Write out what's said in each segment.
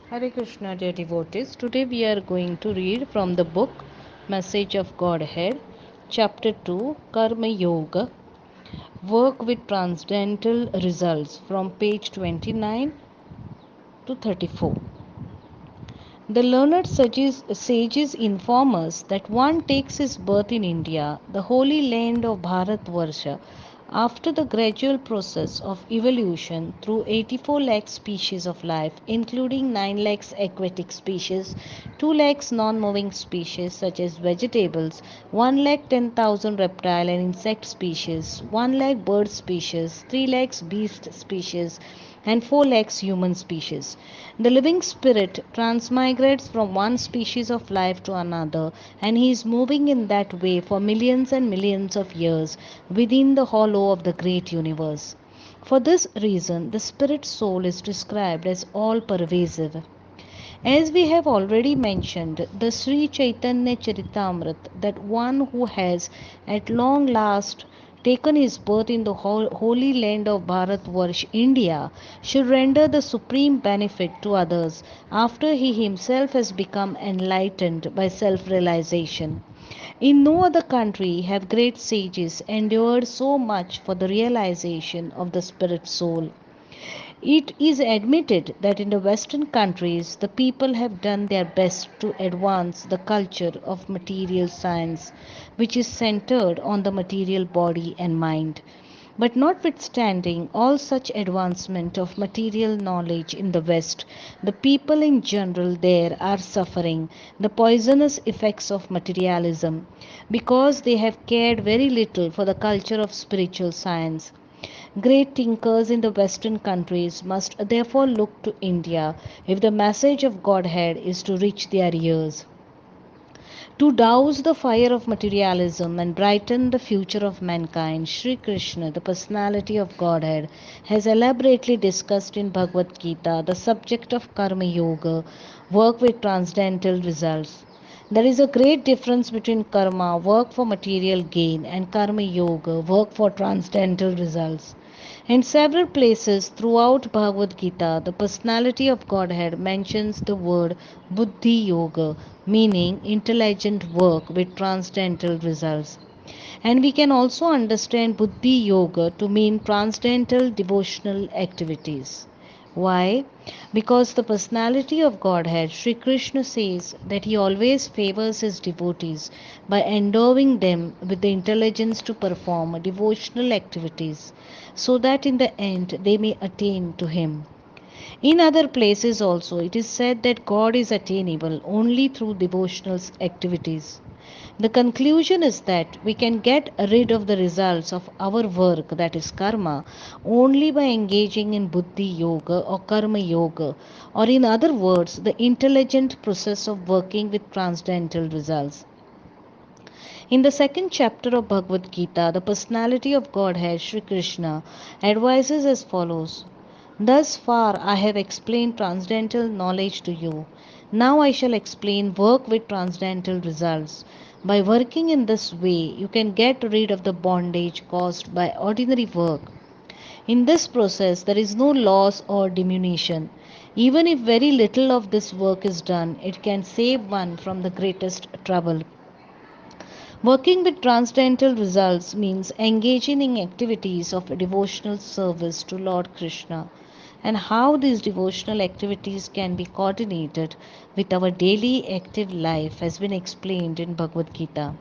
Hare Krishna, dear devotees. Today we are going to read from the book Message of Godhead, Chapter 2, Karma Yoga, Work with Transcendental Results, from page 29 to 34. The learned sages inform us that one takes his birth in India, the holy land of Bharatvarsha, after the gradual process of evolution through 84 lakh species of life, including 9 lakhs aquatic species, 2 lakhs non-moving species such as vegetables, 1 lakh 10,000 reptile and insect species, 1 lakh bird species, 3 lakhs beast species, and 4 lakhs human species. The living spirit transmigrates from one species of life to another, and he is moving in that way for millions and millions of years within the hollow of the great universe. For this reason, the spirit soul is described as all pervasive. As we have already mentioned, the Sri Chaitanya Charitamrita, that one who has at long last taken his birth in the holy land of Bharatvarsh, India, should render the supreme benefit to others after he himself has become enlightened by self realization. In no other country have great sages endured so much for the realization of the spirit soul. It is admitted that in the Western countries the people have done their best to advance the culture of material science, which is centered on the material body and mind. But notwithstanding all such advancement of material knowledge in the West, the people in general there are suffering the poisonous effects of materialism because they have cared very little for the culture of spiritual science. Great thinkers in the Western countries must therefore look to India if the message of Godhead is to reach their ears. To douse the fire of materialism and brighten the future of mankind, Sri Krishna, the personality of Godhead, has elaborately discussed in Bhagavad Gita the subject of Karma Yoga, work with transcendental results. There is a great difference between karma, work for material gain, and karma yoga, work for transcendental results. In several places throughout Bhagavad Gita, the personality of Godhead mentions the word Buddhi Yoga, meaning intelligent work with transcendental results. And we can also understand Buddhi Yoga to mean transcendental devotional activities. Why? Because the personality of Godhead, Sri Krishna says that he always favors his devotees by endowing them with the intelligence to perform devotional activities so that in the end they may attain to him. In other places also, it is said that God is attainable only through devotional activities. The conclusion is that we can get rid of the results of our work, that is karma, only by engaging in buddhi yoga or karma yoga, or in other words, the intelligent process of working with transcendental results. In the second chapter of Bhagavad Gita, the personality of Godhead, Sri Krishna, advises as follows. Thus far I have explained transcendental knowledge to you. Now I shall explain work with transcendental results. By working in this way, you can get rid of the bondage caused by ordinary work. In this process, there is no loss or diminution. Even if very little of this work is done, it can save one from the greatest trouble. Working with transcendental results means engaging in activities of devotional service to Lord Krishna, and how these devotional activities can be coordinated with our daily active life has been explained in Bhagavad Gita.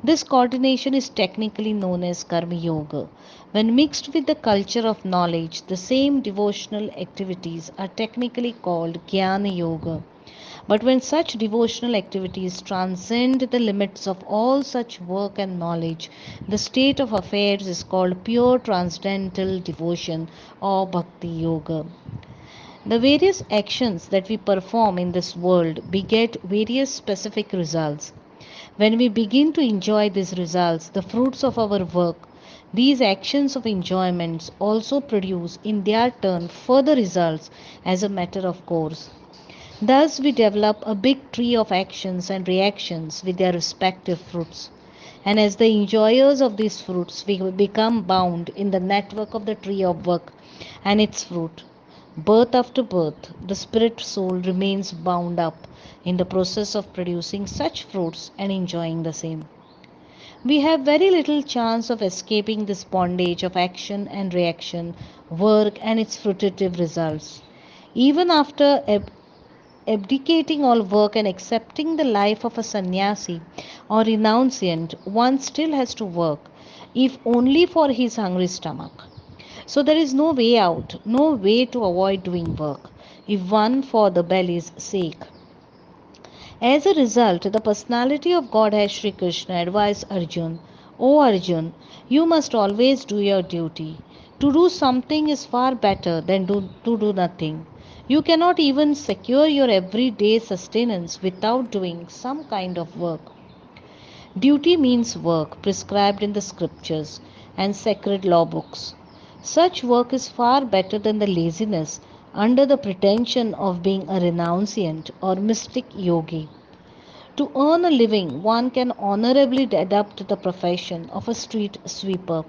This coordination is technically known as Karma Yoga. When mixed with the culture of knowledge, the same devotional activities are technically called Jnana Yoga. But when such devotional activities transcend the limits of all such work and knowledge, the state of affairs is called pure transcendental devotion or Bhakti Yoga. The various actions that we perform in this world beget various specific results. When we begin to enjoy these results, the fruits of our work, these actions of enjoyments also produce in their turn further results as a matter of course. Thus, we develop a big tree of actions and reactions with their respective fruits. And as the enjoyers of these fruits, we become bound in the network of the tree of work and its fruit. Birth after birth, the spirit soul remains bound up in the process of producing such fruits and enjoying the same. We have very little chance of escaping this bondage of action and reaction, work and its fruitive results. Even after abdicating all work and accepting the life of a sannyasi or renunciant, one still has to work, if only for his hungry stomach. So there is no way out, no way to avoid doing work, if one for the belly's sake. As a result, the personality of Godhead Sri Krishna advised Arjun, O Arjun, you must always do your duty. To do something is far better than to do nothing. You cannot even secure your everyday sustenance without doing some kind of work. Duty means work prescribed in the scriptures and sacred law books. Such work is far better than the laziness under the pretension of being a renunciant or mystic yogi. To earn a living, one can honorably adopt the profession of a street sweeper,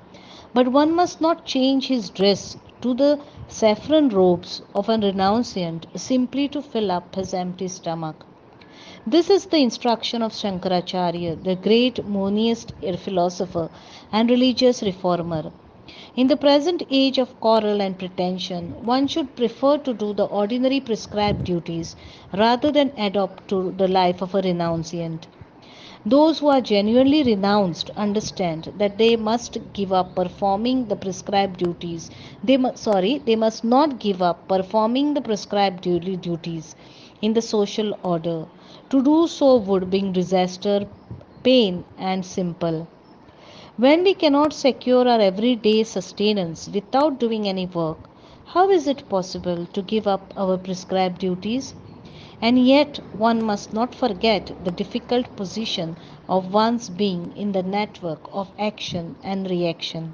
but one must not change his dress to the saffron robes of a renunciant simply to fill up his empty stomach. This is the instruction of Shankaracharya, the great monist philosopher and religious reformer. In the present age of quarrel and pretension, one should prefer to do the ordinary prescribed duties rather than adopt to the life of a renunciant. Those who are genuinely renounced understand that they must give up performing the prescribed duties. They must not give up performing the prescribed daily duties in the social order. To do so would bring disaster, pain, and simple. When we cannot secure our everyday sustenance without doing any work, how is it possible to give up our prescribed duties? And yet, one must not forget the difficult position of one's being in the network of action and reaction,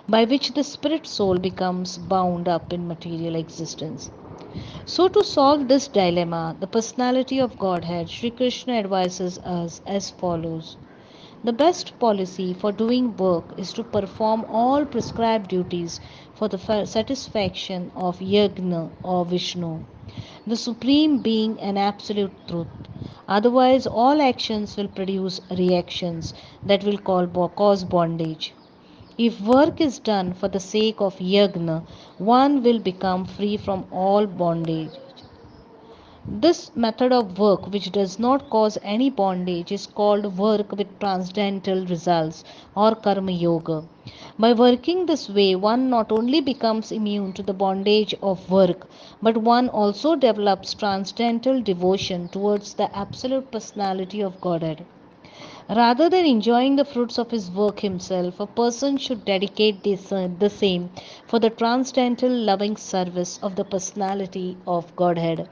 by which the spirit soul becomes bound up in material existence. So, to solve this dilemma, the personality of Godhead, Sri Krishna advises us as follows. The best policy for doing work is to perform all prescribed duties for the satisfaction of Yagna or Vishnu, the Supreme Being and Absolute Truth. Otherwise, all actions will produce reactions that will cause bondage. If work is done for the sake of Yagna, one will become free from all bondage. This method of work, which does not cause any bondage, is called work with transcendental results or karma yoga. By working this way, one not only becomes immune to the bondage of work, but one also develops transcendental devotion towards the absolute personality of Godhead. Rather than enjoying the fruits of his work himself, a person should dedicate the same for the transcendental loving service of the personality of Godhead.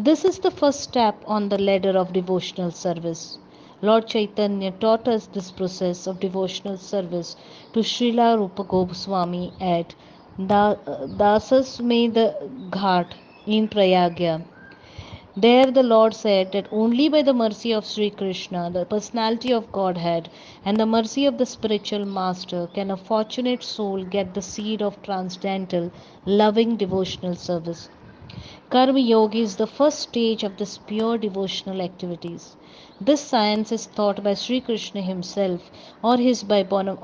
This is the first step on the ladder of devotional service. Lord Chaitanya taught us this process of devotional service to Śrila Rupa Goswami at Dasasmedh Ghat in Prayagya. There the Lord said that only by the mercy of Sri Krishna, the personality of Godhead, and the mercy of the spiritual master can a fortunate soul get the seed of transcendental, loving devotional service. Karma Yoga is the first stage of this pure devotional activities. This science is taught by Sri Krishna himself or his bona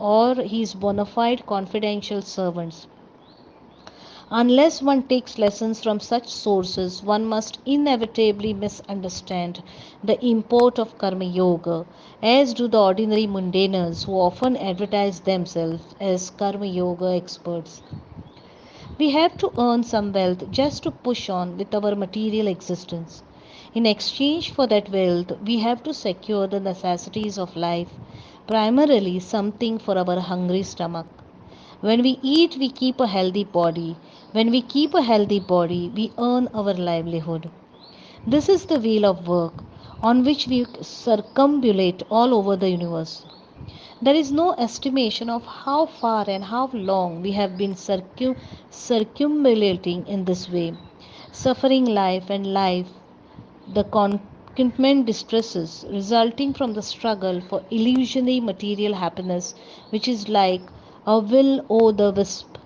fide confidential servants. Unless one takes lessons from such sources, one must inevitably misunderstand the import of Karma Yoga, as do the ordinary mundaners who often advertise themselves as Karma Yoga experts. We have to earn some wealth just to push on with our material existence. In exchange for that wealth, we have to secure the necessities of life, primarily something for our hungry stomach. When we eat, we keep a healthy body. When we keep a healthy body, we earn our livelihood. This is the wheel of work on which we circumambulate all over the universe. There is no estimation of how far and how long we have been circumambulating in this way, suffering life and life, the contentment distresses resulting from the struggle for illusionary material happiness, which is like a will o' the wisp.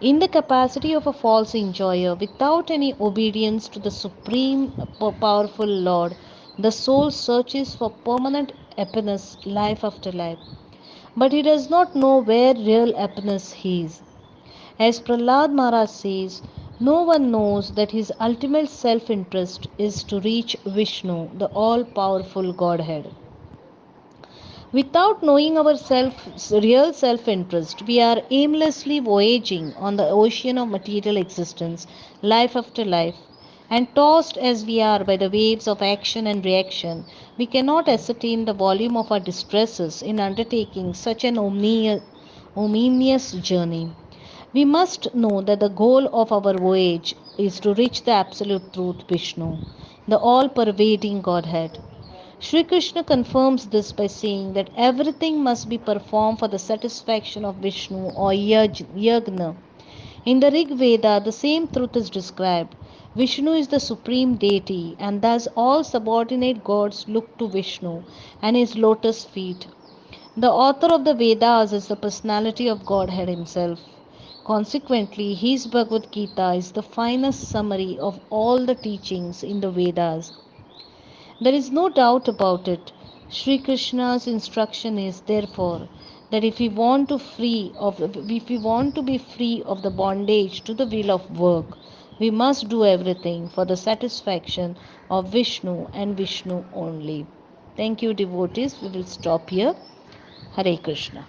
In the capacity of a false enjoyer, without any obedience to the supreme powerful Lord, the soul searches for permanent happiness life after life. But he does not know where real happiness is. As Prahlad Maharaj says, no one knows that his ultimate self interest is to reach Vishnu, the all powerful Godhead. Without knowing our real self interest, we are aimlessly voyaging on the ocean of material existence, life after life, and tossed as we are by the waves of action and reaction, we cannot ascertain the volume of our distresses in undertaking such an ominous journey. We must know that the goal of our voyage is to reach the Absolute Truth, Vishnu, the all pervading Godhead. Sri Krishna confirms this by saying that everything must be performed for the satisfaction of Vishnu or Yagna. In the Rig Veda, the same truth is described. Vishnu is the supreme deity, and thus all subordinate gods look to Vishnu and his lotus feet. The author of the Vedas is the personality of Godhead himself. Consequently, his Bhagavad Gita is the finest summary of all the teachings in the Vedas. There is no doubt about it. Sri Krishna's instruction is therefore that if we want to be free of the bondage to the wheel of work, we must do everything for the satisfaction of Vishnu and Vishnu only. Thank you, devotees. We will stop here. Hare Krishna.